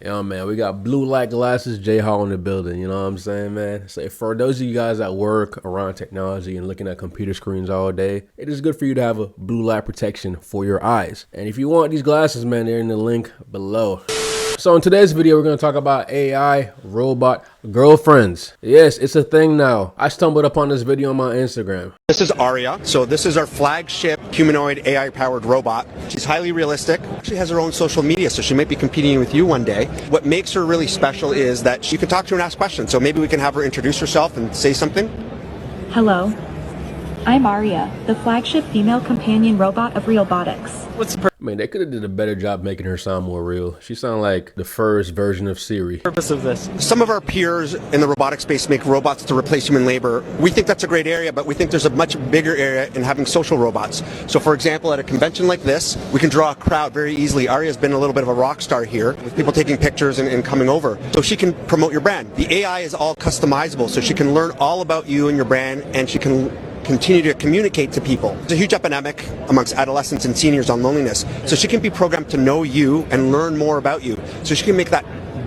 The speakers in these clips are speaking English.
Yo, man, we got blue light glasses, J Hall in the building. You know what I'm saying, man? So for those of you guys that work around technology and looking at computer screens all day, it is good for you to have a blue light protection for your eyes. And if you want these glasses, man, they're in the link below. So in today's video, we're going to talk about AI robot girlfriends. Yes, it's a thing now. I stumbled upon this video on my Instagram. This is Aria. So this is our flagship humanoid AI-powered robot. She's highly realistic. She has her own social media, so she might be competing with you one day. What makes her really special is that you can talk to her and ask questions. So maybe we can have her introduce herself and say something. Hello. I'm Aria, the flagship female companion robot of Robotics. I mean, they could have did a better job making her sound more real. She sounded like the first version of Siri. Purpose of this. Some of our peers in the robotic space make robots to replace human labor. We think that's a great area, but we think there's a much bigger area in having social robots. So for example, at a convention like this, we can draw a crowd very easily. Aria's been a little bit of a rock star here, with people taking pictures and coming over. So she can promote your brand. The AI is all customizable, so she can learn all about you and your brand, and she can continue to communicate to people. There's a huge epidemic amongst adolescents and seniors on loneliness. So she can be programmed to know you and learn more about you. So she can make that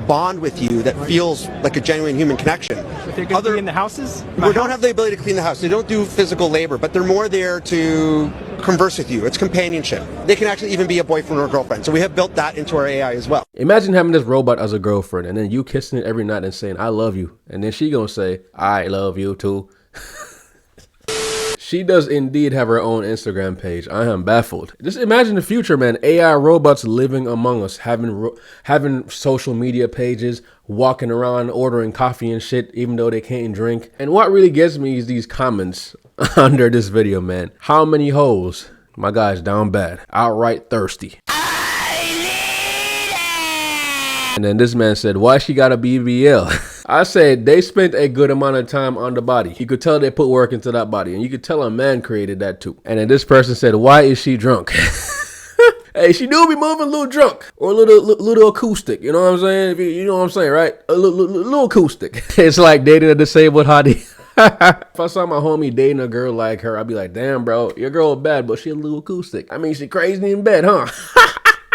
bond with you that feels like a genuine human connection. If they're going to be in the houses? We don't have the ability to clean the house. They don't do physical labor, but they're more there to converse with you. It's companionship. They can actually even be a boyfriend or a girlfriend. So we have built that into our AI as well. Imagine having this robot as a girlfriend and then you kissing it every night and saying, I love you. And then she gonna say, I love you too. She does indeed have her own Instagram page. I am baffled. Just imagine the future, man. AI robots living among us, having social media pages, walking around, ordering coffee and shit, even though they can't drink. And what really gets me is these comments under this video, man. How many hoes? My guy's down bad. Outright thirsty. And then this man said, why she got a BBL? I said, they spent a good amount of time on the body. You could tell they put work into that body. And you could tell a man created that too. And then this person said, why is she drunk? Hey, she do be moving a little drunk or a little acoustic. You know what I'm saying? You know what I'm saying, right? A little acoustic. It's like dating a disabled hottie. If I saw my homie dating a girl like her, I'd be like, damn, bro, your girl bad, but she a little acoustic. I mean, she crazy in bed, huh?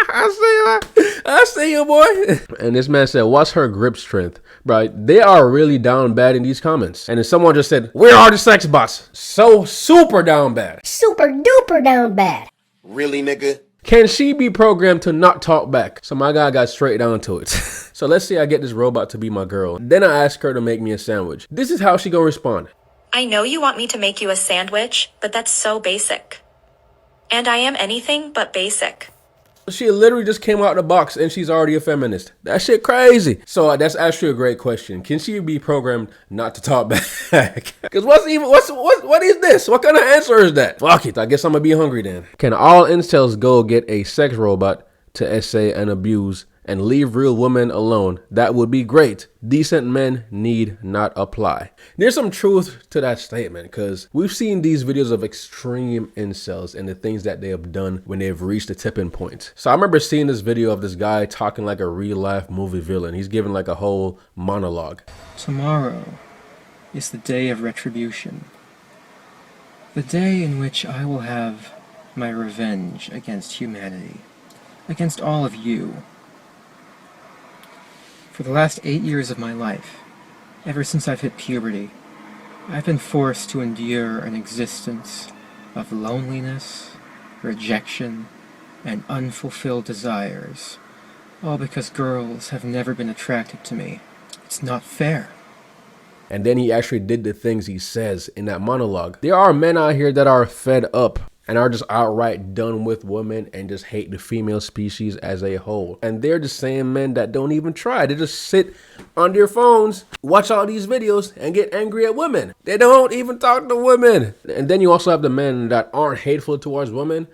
I see you, boy. And this man said, what's her grip strength? Bro, they are really down bad in these comments. And then someone just said, where are the sex bots? So super down bad. Super duper down bad. Really, nigga? Can she be programmed to not talk back? So my guy got straight down to it. So let's say I get this robot to be my girl. Then I ask her to make me a sandwich. This is how she gonna respond. I know you want me to make you a sandwich, but that's so basic. And I am anything but basic. She literally just came out of the box and she's already a feminist. That shit crazy. So that's actually a great question. Can she be programmed not to talk back? Because what is this? What kind of answer is that? Fuck it. I guess I'm gonna be hungry then. Can all incels go get a sex robot to essay and abuse and leave real women alone? That would be great. Decent men need not apply. There's some truth to that statement because we've seen these videos of extreme incels and the things that they have done when they've reached the tipping point. So I remember seeing this video of this guy talking like a real life movie villain. He's giving like a whole monologue. Tomorrow is the day of retribution. The day in which I will have my revenge against humanity. Against all of you. For the last 8 years of my life, ever since I've hit puberty, I've been forced to endure an existence of loneliness, rejection, and unfulfilled desires, all because girls have never been attracted to me. It's not fair. And then he actually did the things he says in that monologue. There are men out here that are fed up and are just outright done with women and just hate the female species as a whole. And they're the same men that don't even try. They just sit on their phones, watch all these videos, and get angry at women. They don't even talk to women. And then you also have the men that aren't hateful towards women,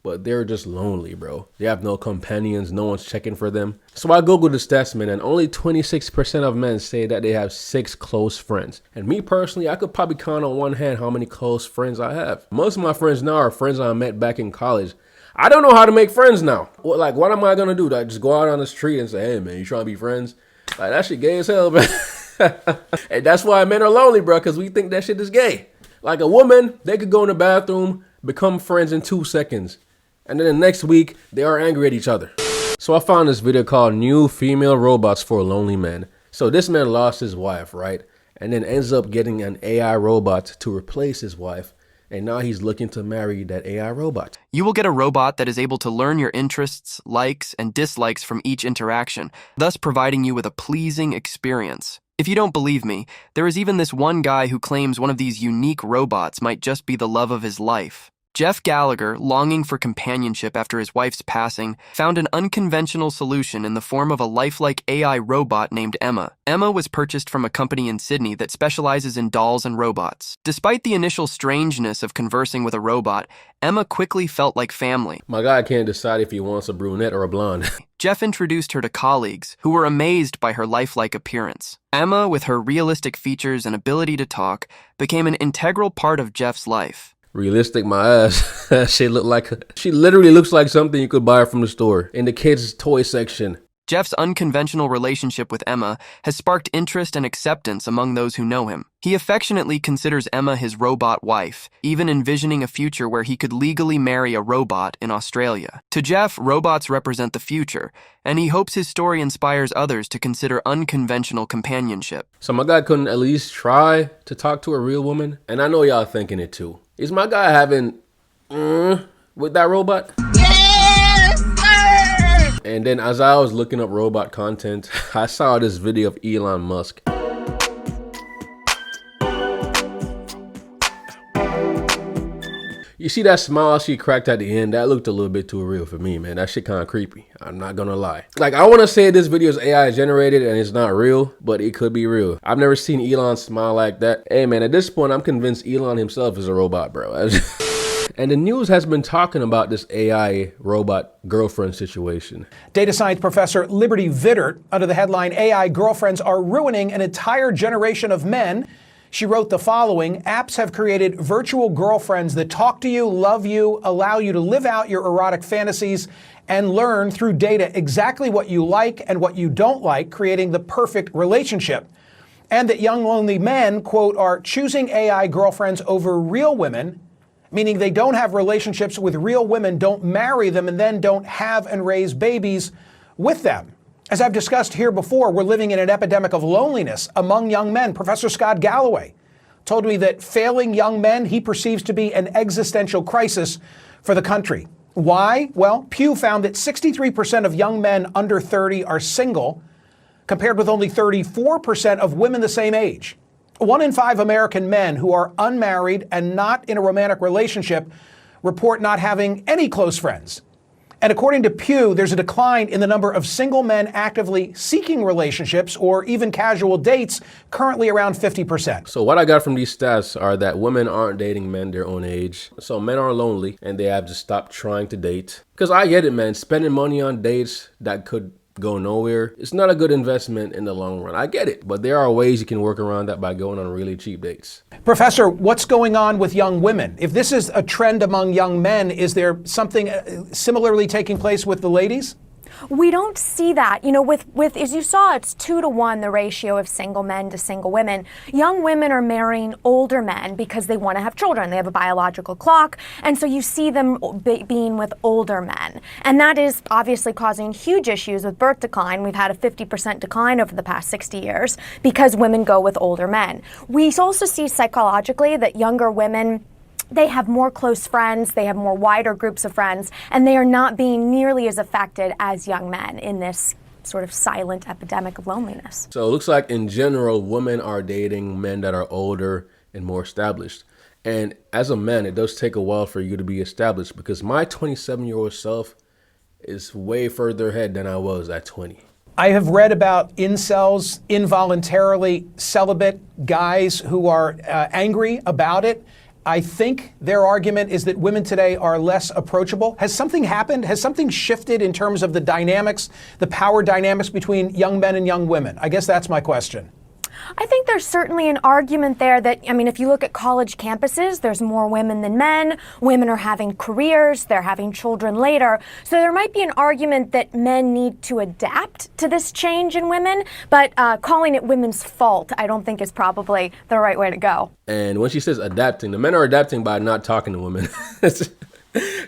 but they're just lonely, bro. They have no companions, no one's checking for them. So I googled the stats, man, and only 26% of men say that they have 6 close friends. And me personally, I could probably count on one hand how many close friends I have. Most of my friends now are friends I met back in college. I don't know how to make friends now. Like, what am I gonna do? Like, just go out on the street and say, hey, man, you trying to be friends? Like, that shit gay as hell, man. And that's why men are lonely, bro, because we think that shit is gay. Like a woman, they could go in the bathroom, become friends in 2 seconds. And then the next week, they are angry at each other. So I found this video called New Female Robots for Lonely Men. So this man lost his wife, right? And then ends up getting an AI robot to replace his wife. And now he's looking to marry that AI robot. You will get a robot that is able to learn your interests, likes, and dislikes from each interaction, thus providing you with a pleasing experience. If you don't believe me, there is even this one guy who claims one of these unique robots might just be the love of his life. Jeff Gallagher, longing for companionship after his wife's passing, found an unconventional solution in the form of a lifelike AI robot named Emma. Emma was purchased from a company in Sydney that specializes in dolls and robots. Despite the initial strangeness of conversing with a robot, Emma quickly felt like family. My guy can't decide if he wants a brunette or a blonde. Jeff introduced her to colleagues who were amazed by her lifelike appearance. Emma, with her realistic features and ability to talk, became an integral part of Jeff's life. Realistic, my ass. She literally looks like something you could buy from the store in the kids' toy section. Jeff's unconventional relationship with Emma has sparked interest and acceptance among those who know him. He affectionately considers Emma his robot wife, even envisioning a future where he could legally marry a robot in Australia. To Jeff, robots represent the future, and he hopes his story inspires others to consider unconventional companionship. So my guy couldn't at least try to talk to a real woman? And I know y'all thinking it too. Is my guy having with that robot? Yes, sir! And then as I was looking up robot content, I saw this video of Elon Musk. You see that smile she cracked at the end? That looked a little bit too real for me, man. That shit kind of creepy. I'm not gonna lie. Like, I want to say this video is AI generated and it's not real, but it could be real. I've never seen Elon smile like that. Hey, man, at this point, I'm convinced Elon himself is a robot, bro. And the news has been talking about this AI robot girlfriend situation. Data science professor Liberty Vittert, under the headline, AI girlfriends are ruining an entire generation of men. She wrote the following: apps have created virtual girlfriends that talk to you, love you, allow you to live out your erotic fantasies, and learn through data exactly what you like and what you don't like, creating the perfect relationship. And that young lonely men, quote, are choosing AI girlfriends over real women, meaning they don't have relationships with real women, don't marry them, and then don't have and raise babies with them. As I've discussed here before, we're living in an epidemic of loneliness among young men. Professor Scott Galloway told me that failing young men he perceives to be an existential crisis for the country. Why? Well, Pew found that 63% of young men under 30 are single, compared with only 34% of women the same age. 1 in 5 American men who are unmarried and not in a romantic relationship report not having any close friends. And according to Pew, there's a decline in the number of single men actively seeking relationships or even casual dates, currently around 50%. So what I got from these stats are that women aren't dating men their own age. So men are lonely and they have to stop trying to date. Because I get it, man. Spending money on dates that could go nowhere, it's not a good investment in the long run. I get it, but there are ways you can work around that by going on really cheap dates. Professor, what's going on with young women? If this is a trend among young men, is there something similarly taking place with the ladies? We don't see that. You know, with as you saw, it's 2 to 1, the ratio of single men to single women. Young women are marrying older men because they want to have children. They have a biological clock. And so you see them being with older men. And that is obviously causing huge issues with birth decline. We've had a 50% decline over the past 60 years because women go with older men. We also see psychologically that younger women, they have more close friends, they have more wider groups of friends, and they are not being nearly as affected as young men in this sort of silent epidemic of loneliness. So it looks like in general, women are dating men that are older and more established. And as a man, it does take a while for you to be established because my 27-year-old self is way further ahead than I was at 20. I have read about incels, involuntarily celibate guys who are angry about it. I think their argument is that women today are less approachable. Has something happened? Has something shifted in terms of the dynamics, the power dynamics between young men and young women? I guess that's my question. I think there's certainly an argument there that, I mean, if you look at college campuses, there's more women than men. Women are having careers, they're having children later. So there might be an argument that men need to adapt to this change in women, but calling it women's fault, I don't think is probably the right way to go. And when she says adapting, the men are adapting by not talking to women.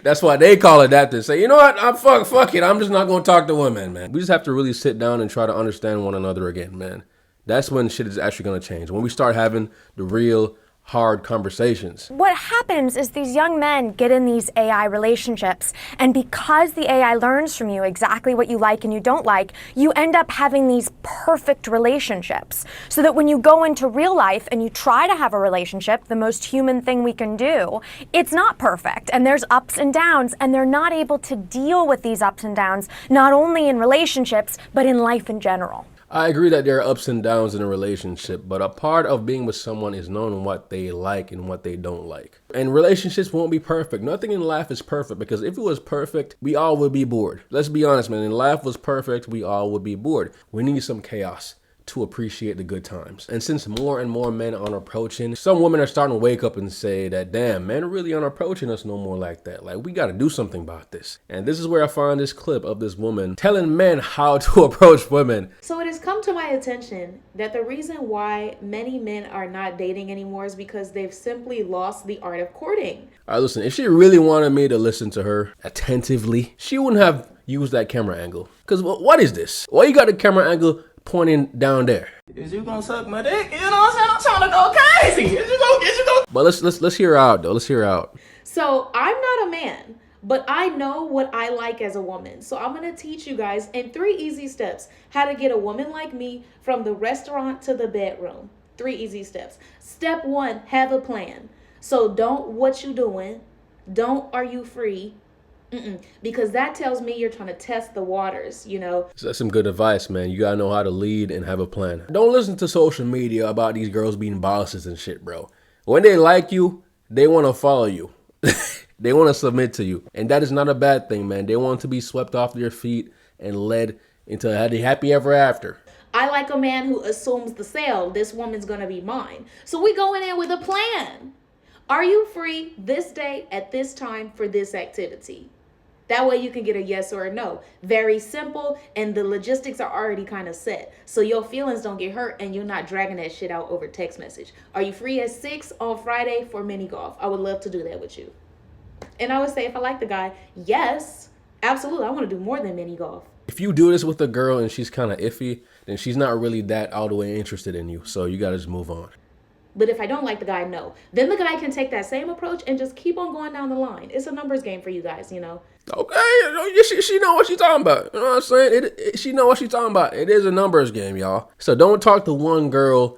That's why they call it that. They say, you know what? Fuck it. I'm just not gonna talk to women, man. We just have to really sit down and try to understand one another again, man. That's when shit is actually gonna change. When we start having the real hard conversations. What happens is these young men get in these AI relationships, and because the AI learns from you exactly what you like and you don't like, you end up having these perfect relationships. So that when you go into real life and you try to have a relationship, the most human thing we can do, it's not perfect, and there's ups and downs, and they're not able to deal with these ups and downs, not only in relationships, but in life in general. I agree that there are ups and downs in a relationship, but a part of being with someone is knowing what they like and what they don't like. And relationships won't be perfect. Nothing in life is perfect, because if it was perfect, we all would be bored. Let's be honest, man. If life was perfect, we all would be bored. We need some chaos to appreciate the good times. And since more and more men are approaching, some women are starting to wake up and say that, damn, men really aren't approaching us no more like that. Like, we got to do something about this. And this is where I find this clip of this woman telling men how to approach women. So it has come to my attention that the reason why many men are not dating anymore is because they've simply lost the art of courting. All right, listen, if she really wanted me to listen to her attentively, she wouldn't have used that camera angle. Because what is this? Why you got the camera angle pointing down there? Is you gonna suck my dick? You know what I'm saying? I'm trying to go crazy. Is you gonna? But let's hear her out though. Let's hear her out. So I'm not a man, but I know what I like as a woman. So I'm gonna teach you guys in 3 easy steps how to get a woman like me from the restaurant to the bedroom. 3 easy steps. Step 1, have a plan. So don't what you doing. Don't are you free. Because that tells me you're trying to test the waters, you know. So that's some good advice, man. You gotta know how to lead and have a plan. Don't listen to social media about these girls being bosses and shit, bro. When they like you, they want to follow you. They want to submit to you. And that is not a bad thing, man. They want to be swept off their feet and led into a happy ever after. I like a man who assumes the sale. This woman's going to be mine. So we going in with a plan. Are you free this day at this time for this activity? That way you can get a yes or a no. Very simple, and the logistics are already kind of set. So your feelings don't get hurt and you're not dragging that shit out over text message. Are you free at 6 on Friday for mini golf? I would love to do that with you. And I would say if I like the guy, yes, absolutely. I want to do more than mini golf. If you do this with a girl and she's kind of iffy, then she's not really that all the way interested in you. So you got to just move on. But if I don't like the guy, no. Then the guy can take that same approach and just keep on going down the line. It's a numbers game for you guys, you know. Okay, she know what she's talking about. You know what I'm saying? She know what she's talking about. It is a numbers game, y'all. So don't talk to one girl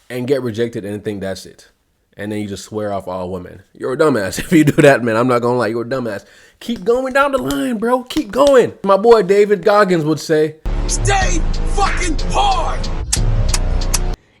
and get rejected and think that's it. And then you just swear off all women. You're a dumbass if you do that, man. I'm not gonna lie, you're a dumbass. Keep going down the line, bro. Keep going. My boy David Goggins would say, stay fucking hard.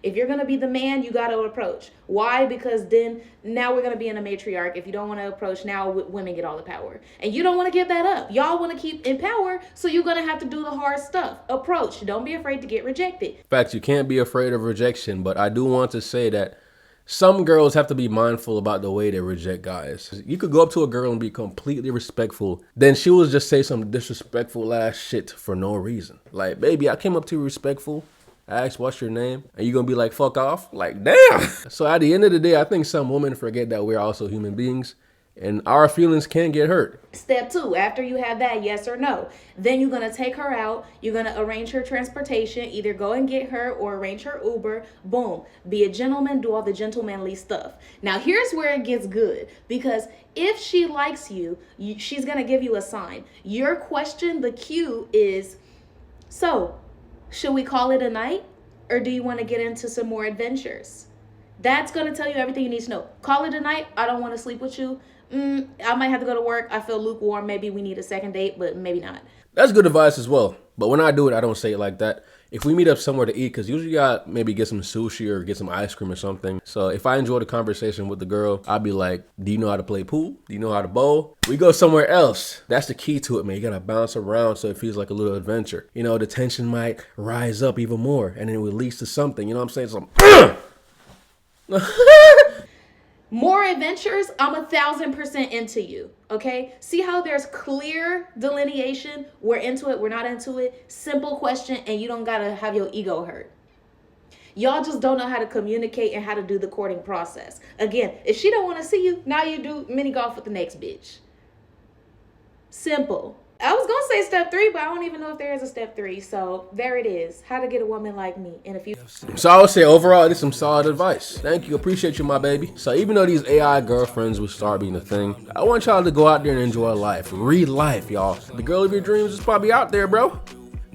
If you're going to be the man, you got to approach. Why? Because then now we're going to be in a matriarch. If you don't want to approach, now women get all the power. And you don't want to give that up. Y'all want to keep in power, so you're going to have to do the hard stuff. Approach. Don't be afraid to get rejected. In fact, you can't be afraid of rejection, but I do want to say that some girls have to be mindful about the way they reject guys. You could go up to a girl and be completely respectful, then she will just say some disrespectful ass shit for no reason. Like, baby, I came up to you respectful. I asked, what's your name? And you gonna be like, fuck off? Like, damn. So at the end of the day, I think some women forget that we're also human beings and our feelings can get hurt. Step 2, after you have that yes or no, then you're gonna take her out. You're gonna arrange her transportation, either go and get her or arrange her Uber. Boom. Be a gentleman, do all the gentlemanly stuff. Now here's where it gets good, because if she likes you, she's gonna give you a sign. Your question, the cue is, so, should we call it a night, or do you want to get into some more adventures? That's going to tell you everything you need to know. Call it a night. I don't want to sleep with you. I might have to go to work. I feel lukewarm. Maybe we need a second date, but maybe not. That's good advice as well. But when I do it, I don't say it like that. If we meet up somewhere to eat, because usually I maybe get some sushi or get some ice cream or something. So if I enjoy the conversation with the girl, I'll be like, do you know how to play pool? Do you know how to bowl? We go somewhere else. That's the key to it, man. You got to bounce around so it feels like a little adventure. You know, the tension might rise up even more and then it will lead to something. You know what I'm saying? More adventures, I'm 1,000% into you, okay? See how there's clear delineation? We're into it, we're not into it. Simple question, and you don't gotta have your ego hurt. Y'all just don't know how to communicate and how to do the courting process. Again, if she don't want to see you, now you do mini golf with the next bitch. Simple. I was gonna say step 3, but I don't even know if there is a step 3. So there it is. How to get a woman like me in a few. So I would say overall, this is some solid advice. Thank you. Appreciate you, my baby. So even though these AI girlfriends will start being a thing, I want y'all to go out there and enjoy life. Read life, y'all. The girl of your dreams is probably out there, bro.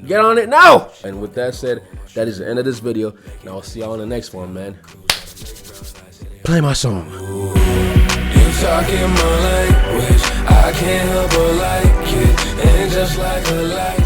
Get on it now. And with that said, that is the end of this video. And I'll see y'all in the next one, man. Play my song. You talking my language, I can't help but like it, and just like a light.